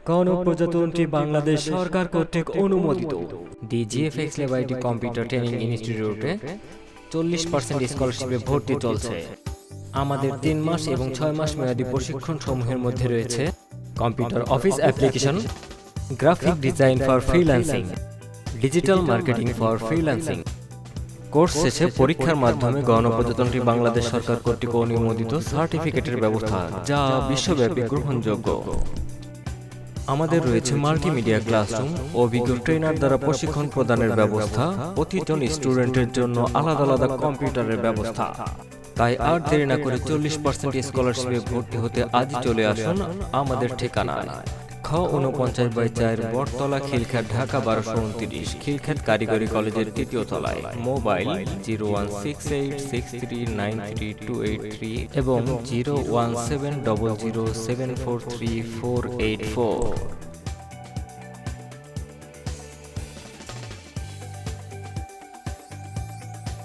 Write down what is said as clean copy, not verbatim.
গণপ্রজাতন্ত্রী বাংলাদেশ সরকার কর্তৃক অনুমোদিত ডিজিএফএক্স ল্যাবরেটরি কম্পিউটার ট্রেনিং ইনস্টিটিউটে 40% স্কলারশিপে ভর্তি চলছে। আমাদের 3 মাস এবং 6 মাস মেয়াদী প্রশিক্ষণ সমূহের মধ্যে রয়েছে computer office application, graphic design for freelancing, digital marketing for freelancing. Course শেষে পরীক্ষার মাধ্যমে গণপ্রজাতন্ত্রী বাংলাদেশ সরকার কর্তৃক অনুমোদিত সার্টিফিকেটের ব্যবস্থা, যা বিশ্বব্যাপী গ্রহণযোগ্য। আমাদের রয়েছে মাল্টিমিডিয়া ক্লাসরুম, অভিজ্ঞ ট্রেনার দ্বারা প্রশিক্ষণ প্রদানের ব্যবস্থা, প্রতিজন স্টুডেন্টের জন্য আলাদা আলাদা কম্পিউটারের ব্যবস্থা। তাই আর দেরি না করে 40% স্কলারশিপে ভর্তি হতে আজই চলে আসুন আমাদের ঠিকানায়। খ 49/4 বটতলা, খিলখ্যাত, ঢাকা 1229, খিলখ্যাত কারিগরি কলেজের 3য় তলায়। মোবাইল 01686393283 এবং 01700743484।